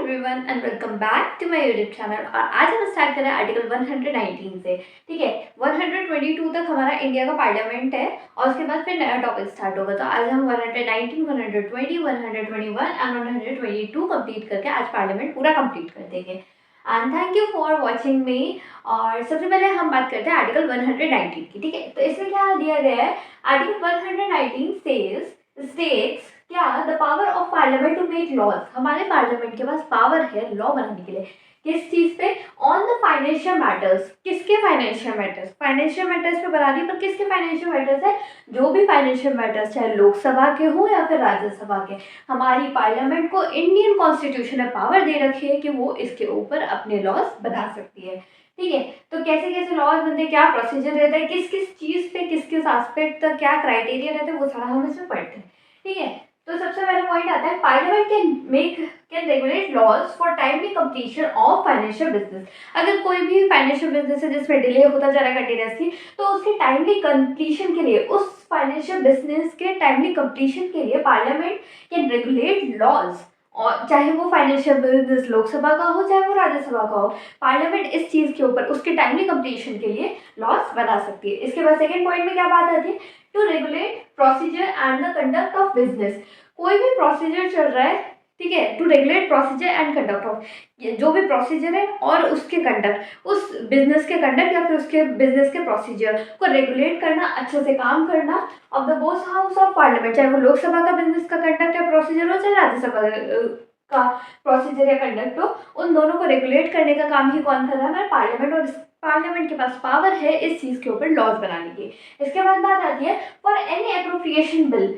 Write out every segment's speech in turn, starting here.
Everyone and welcome back to my YouTube channel. और आज हम स्टार्ट कर रहे हैं आर्टिकल 119 से। ठीक है, 122 तक हमारा इंडिया का पार्लियामेंट है और उसके बाद फिर नया टॉपिक स्टार्ट होगा। तो आज हम 119, 120, 121 एंड 122 कंप्लीट करके आज पार्लियामेंट पूरा कंप्लीट कर देंगे। And thank you for watching मी। और सबसे पहले हम बात करते हैं आर्टिकल 119 की। ठीक है, तो इसमें क्या दिया गया है? आर्टिकल 119 स्टेट्स क्या the power of parliament to make laws. हमारे पार्लियामेंट के पास पावर है लॉ बनाने के लिए। किस चीज पे? On the financial matters. किसके फाइनेंशियल मैटर्स? फाइनेंशियल मैटर्स पे बना दी, पर किसके फाइनेंशियल मैटर्स है? जो भी फाइनेंशियल मैटर्स, चाहे लोकसभा के हो या फिर राज्यसभा के, हमारी पार्लियामेंट को इंडियन कॉन्स्टिट्यूशन ने पावर दे रखी है कि वो इसके ऊपर अपने लॉज बना सकती है। ठीक है, तो कैसे कैसे लॉज बनते हैं, क्या प्रोसीजर रहता है, किस किस चीज पे, किस किस एस्पेक्ट तक क्या क्राइटेरिया रहता है, वो सारा हम इसमें पढ़ते हैं। ठीक है, तो सबसे पहला पॉइंट आता है parliament can regulate laws for timely completion of financial business. अगर कोई भी फाइनेंशियल बिजनेस है जिसमें डिले होता जा रहा है कंटिन्यूसली, तो उसके टाइमली कंप्लीशन के लिए, उस फाइनेंशियल बिजनेस के टाइमली कंप्लीशन के लिए पार्लियामेंट कैन रेगुलेट लॉज। और चाहे वो फाइनेंशियल बिजनेस लोकसभा का हो चाहे वो राज्यसभा का हो, पार्लियामेंट इस चीज के ऊपर उसके टाइमली कंप्लीशन के लिए लॉज बना सकती है। इसके बाद सेकंड पॉइंट में क्या बात आती है? To regulate procedure and the conduct of business. कोई भी प्रोसीजर चल रहा है, ठीक है, to regulate procedure and conduct of, जो भी प्रोसीजर है और उसके कंडक्ट, उस बिजनेस के कंडक्ट या फिर उसके बिजनेस के प्रोसीजर को रेगुलेट करना, अच्छे से काम करना of the both house of parliament. चाहे वो लोकसभा का बिजनेस का कंडक्ट या प्रोसीजर हो, चाहे राज्यसभा का प्रोसीजर या कंडक्ट हो, उन दोनों को रेगुलेट करने का काम ही कौन कर रहा है? पार्लियामेंट। और पार्लियामेंट के पास पावर है इस चीज के ऊपर लॉज बनाने की। इसके बाद बात आती है फॉर एनी अप्रोप्रिएशन बिल।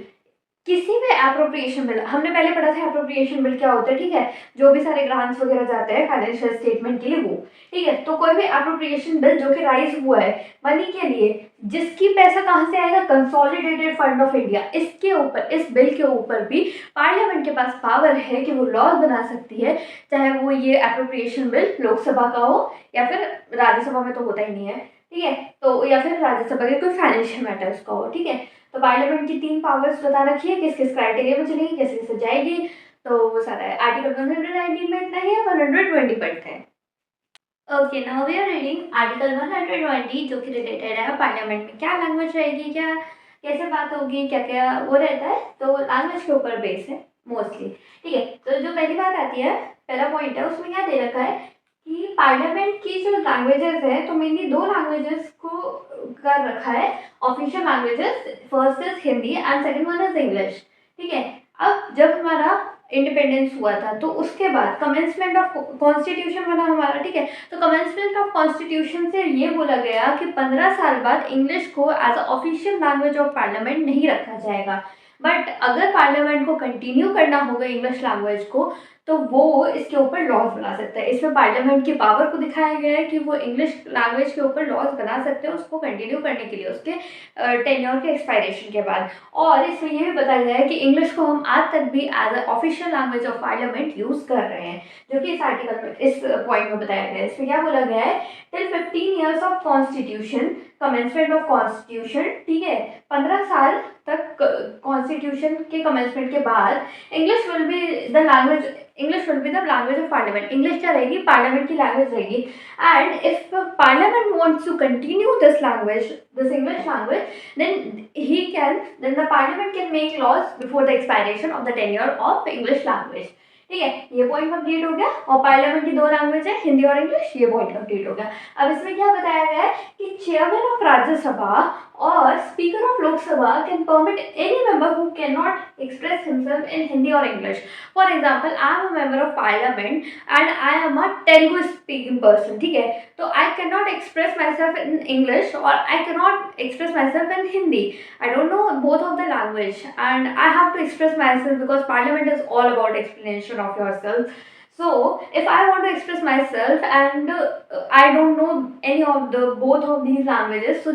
किसी भी एप्रोप्रिएशन बिल, हमने पहले पढ़ा था एप्रोप्रिएशन बिल क्या होता है। ठीक है, जो भी सारे ग्रांट्स वगैरह जाते हैं फाइनेंशियल स्टेटमेंट के लिए वो। ठीक है, तो कोई भी एप्रोप्रिएशन बिल जो कि राइज हुआ है मनी के लिए, जिसकी पैसा कहाँ से आएगा? Consolidated fund of India. इसके ऊपर, इस बिल के ऊपर भी पार्लियामेंट के पास पावर है कि वो लॉज बना सकती है, चाहे वो ये एप्रोप्रिएशन बिल लोकसभा का हो या फिर राज्यसभा में तो होता ही नहीं है। ठीक है, तो या फिर राज्यसभा के कोई फाइनेंशियल मैटर्स का हो। ठीक है, तो पार्लियामेंट की 3 पावर्स बता रखी है, किस किस क्राइटेरिया में चलेगी, कैसे कैसे जाएगी, तो वो सारा है। आर्टिकल 119 में इतना ही है, 120 पढ़ते हैं। Okay, now we are reading article 120 जो कि रिलेटेड है पार्लियामेंट में क्या लैंग्वेज रहेगी, क्या कैसे बात होगी, क्या क्या वो रहता है, तो लैंग्वेज के ऊपर बेस है मोस्टली। ठीक है, तो जो पहली बात आती है, पहला पॉइंट है, उसमें क्या दे रखा है कि पार्लियामेंट की जो लैंग्वेजेस है, तो मेनली 2 लैंग्वेजेस को कर रखा है official languages. First is Hindi and second one is English. ठीक है, अब जब हमारा इंडिपेंडेंस हुआ था तो उसके बाद कमेंसमेंट ऑफ कॉन्स्टिट्यूशन बना हमारा। ठीक है, तो कमेंसमेंट ऑफ कॉन्स्टिट्यूशन से ये बोला गया कि 15 साल बाद इंग्लिश को as a official language of parliament नहीं रखा जाएगा। बट अगर पार्लियामेंट को कंटिन्यू करना होगा इंग्लिश लैंग्वेज को, तो वो इसके ऊपर लॉज बना सकता है। इसमें पार्लियामेंट की पावर को दिखाया गया है कि वो इंग्लिश लैंग्वेज के ऊपर लॉज बना सकते हैं उसको कंटिन्यू करने के लिए, उसके टेन्योर के एक्सपायरेशन के बाद। और इसमें ये भी बताया गया है कि इंग्लिश को हम आज तक भी as a official language of parliament use कर रहे हैं, जो कि इस आर्टिकल में, इस पॉइंट में बताया गया है। इसमें क्या बोला गया है? Till 15 years of constitution, commencement of constitution. ठीक है, 15 साल तक कॉन्स्टिट्यूशन के कमेंसमेंट के बाद English will be the language, English will be the language of parliament. English क्या रहेगी? पार्लियामेंट की लैंग्वेज रहेगी। And if parliament wants to continue this language, this English language, then the parliament can make laws before the expiration of the tenure of English language. ठीक है, ये point complete हो गया। और पार्लियामेंट की 2 language है, हिंदी और इंग्लिश, ये पॉइंट कंप्लीट हो गया। अब इसमें क्या बताया गया है कि चेयरमैन ऑफ राज्यसभा और speaker of Lok Sabha can permit any member who can not express himself in Hindi और English. For example, I am a member of parliament and I am a Telugu speaking person. ठीक है, तो I can not express myself in English और I can not express myself in Hindi. I don't know both of the language and I have to express myself because parliament is all about explanation of yourself. So if I want to express myself and I don't know any of the both of these languages, so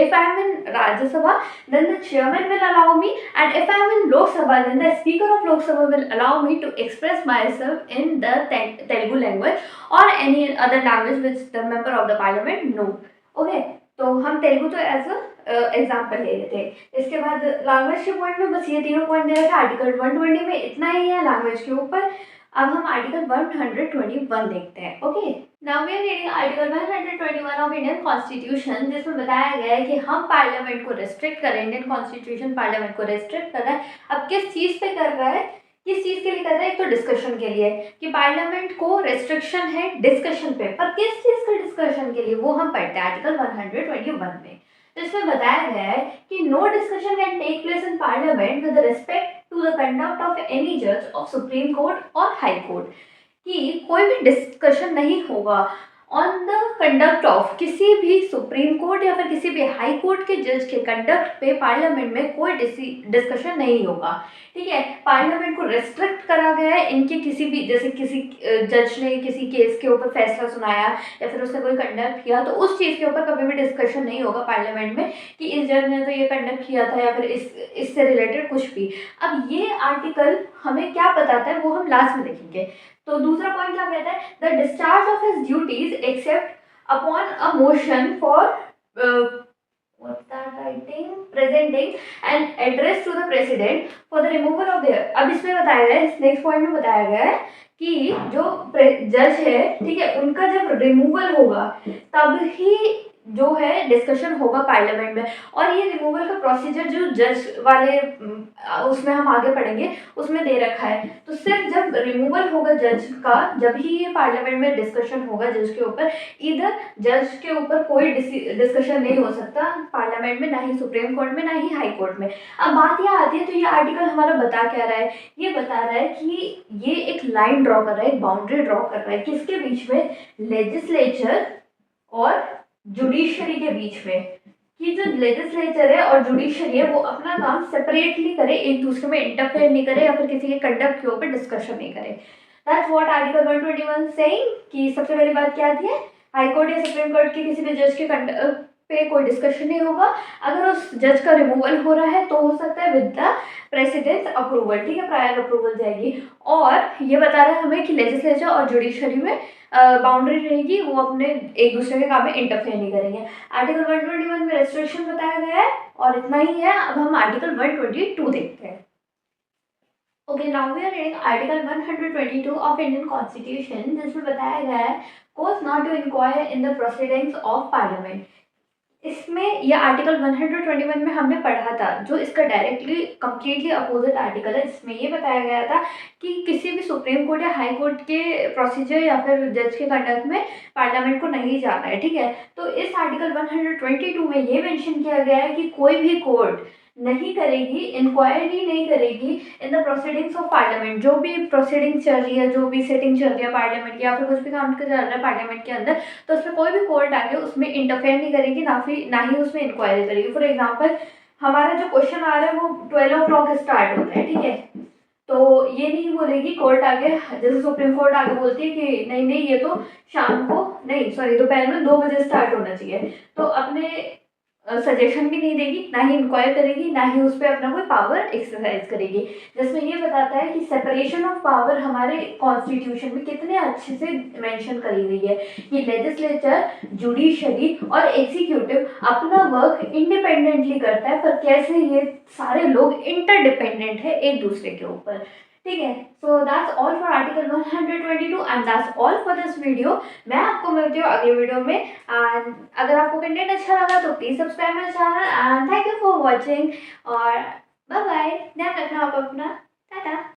if I am in Rajya Sabha, then the chairman will allow me, and if I am in Lok Sabha, then the speaker of Lok Sabha will allow me to express myself in the Telugu language or any other language which the member of the parliament know. Okay, तो हम तेलुगु तो as example ले लेते हैं। इसके बाद language के point में बस ये तीनों पॉइंट दे रखा है। आर्टिकल 120 में इतना ही है लैंग्वेज के ऊपर। अब हम आर्टिकल 121 देखते हैं। Okay, now we are reading article 121 of Indian constitution, जिसमें बताया गया है कि हम पार्लियामेंट को रेस्ट्रिक्ट करें। इंडियन कॉन्स्टिट्यूशन पार्लियामेंट को रेस्ट्रिक्ट कर रहा है। अब किस चीज़ पे कर रहा है, किस चीज़ के लिए कर रहा है? एक तो डिस्कशन के लिए, कि पार्लियामेंट को रेस्ट्रिक्शन है डिस्कशन पे, पर किस चीज़ का डिस्कशन के लिए वो हम पढ़ते हैं आर्टिकल 121 में। तो इसमें बताया गया है कि no discussion can take place in parliament with respect to the conduct of any जज ऑफ सुप्रीम कोर्ट और हाई कोर्ट, कि कोई भी डिस्कशन नहीं होगा ऑन द कंडक्ट ऑफ किसी भी सुप्रीम कोर्ट या फिर किसी भी हाई कोर्ट के जज के कंडक्ट पे पार्लियामेंट में कोई डिस्कशन नहीं होगा। ठीक है, पार्लियामेंट को रेस्ट्रिक्ट करा गया है इनके किसी भी, जैसे किसी जज ने किसी केस के ऊपर फैसला सुनाया या फिर उसने कोई कंडक्ट किया, तो उस चीज़ के ऊपर कभी भी डिस्कशन नहीं होगा पार्लियामेंट में कि इस जज ने तो ये कंडक्ट किया था या फिर इससे रिलेटेड कुछ भी। अब ये आर्टिकल हमें क्या बताता है वो हम लास्ट में देखेंगे। तो दूसरा पॉइंट क्या कहता है, the discharge of his duties except upon a motion for presenting an address to the president for the removal of their। अब इसमें बताया गया है, नेक्स्ट पॉइंट में बताया गया है कि जो जज है, ठीक है, उनका जब रिमूवल होगा तब ही जो है डिस्कशन होगा पार्लियामेंट में। और ये रिमूवल का प्रोसीजर जो जज वाले उसमें हम आगे पढ़ेंगे उसमें दे रखा है। तो सिर्फ जब रिमूवल होगा जज का, जब ही ये पार्लियामेंट में डिस्कशन होगा जज के ऊपर। इधर जज के ऊपर कोई डिस्कशन नहीं हो सकता पार्लियामेंट में, ना ही सुप्रीम कोर्ट में, ना ही हाई कोर्ट में। अब बात यह आती है, तो ये आर्टिकल हमारा बता क्या रहा है, ये बता रहा है कि ये एक लाइन ड्रॉ कर रहा है, एक बाउंड्री ड्रॉ कर रहा है, किसके बीच में? लेजिस्लेचर और जुडिशरी के बीच में, कि जो लेजिस्लेचर है और जुडिशरी है वो अपना काम सेपरेटली करे, एक दूसरे में इंटरफेयर नहीं करे या फिर किसी के कंडक्ट के ऊपर डिस्कशन नहीं करे। दैट्स व्हाट आर्टिकल 121 सेइंग, कि सबसे पहली बात क्या आती है, हाई कोर्ट या सुप्रीम कोर्ट के किसी भी जज के पे कोई डिस्कशन नहीं होगा। अगर उस जज का रिमूवल हो रहा है तो हो सकता है विद द प्रेसिडेंट अप्रूवल, ठीक है, प्रायर अप्रूवल जाएगी। और ये बता रहा है हमें कि लेजिस्लेचर और जुडिशरी में बाउंड्री रहेगी, वो अपने एक दूसरे के काम में इंटरफेयर नहीं करेंगे। आर्टिकल 121 में रेस्ट्रिक्शन बताया गया है और इतना ही है। अब हम आर्टिकल 122 देखते हैं। Okay, now we are reading article 122 of Indian constitution, जिसमें बताया गया है courts not to inquire in the proceedings of parliament. इसमें यह आर्टिकल 121 में हमने पढ़ा था, जो इसका डायरेक्टली कंप्लीटली अपोजिट आर्टिकल है, जिसमें ये बताया गया था कि किसी भी सुप्रीम कोर्ट या हाई कोर्ट के प्रोसीजर या फिर जज के कंडक्ट में पार्लियामेंट को नहीं जाना है। ठीक है, तो इस आर्टिकल 122 में ये मेंशन किया गया है कि कोई भी कोर्ट नहीं करेगी, इंक्वायरी नहीं करेगी इन द प्रोसीडिंग्स ऑफ पार्लियामेंट। जो भी प्रोसीडिंग चल रही है, जो भी सिटिंग चल रही है पार्लियामेंट की या फिर कुछ भी काम चल रहा है पार्लियामेंट के अंदर, तो उसमें कोई भी कोर्ट आके उसमें इंटरफेयर नहीं करेगी, ना ही उसमें इंक्वायरी करेगी। फॉर एग्जाम्पल, हमारा जो क्वेश्चन आ रहा है वो 12 o'clock स्टार्ट होता है, ठीक है, तो ये नहीं बोलेगी कोर्ट आगे, जैसे सुप्रीम कोर्ट आगे बोलती है कि नहीं नहीं ये तो शाम को नहीं, सॉरी, दोपहर में 2 बजे स्टार्ट होना चाहिए, तो अपने सजेशन भी नहीं देगी, ना ही इंक्वायर करेगी, ना ही उस पर अपना कोई पावर एक्सरसाइज करेगी। जिसमें ये बताता है कि सेपरेशन ऑफ पावर हमारे कॉन्स्टिट्यूशन में कितने अच्छे से मेंशन करी गई है कि लेजिस्लेचर, जुडिशरी और एग्जीक्यूटिव अपना वर्क इंडिपेंडेंटली करता है, पर कैसे ये सारे लोग इंटरडिपेंडेंट है एक दूसरे के ऊपर। ठीक है, so that's all for article 122 and that's all for this video. मैं आपको मिलती हूँ अगले वीडियो में, एंड अगर आपको कंटेंट अच्छा लगा तो please subscribe my channel and thank you for watching, और बाय बाय, ध्यान रखना आप अपना, टाटा।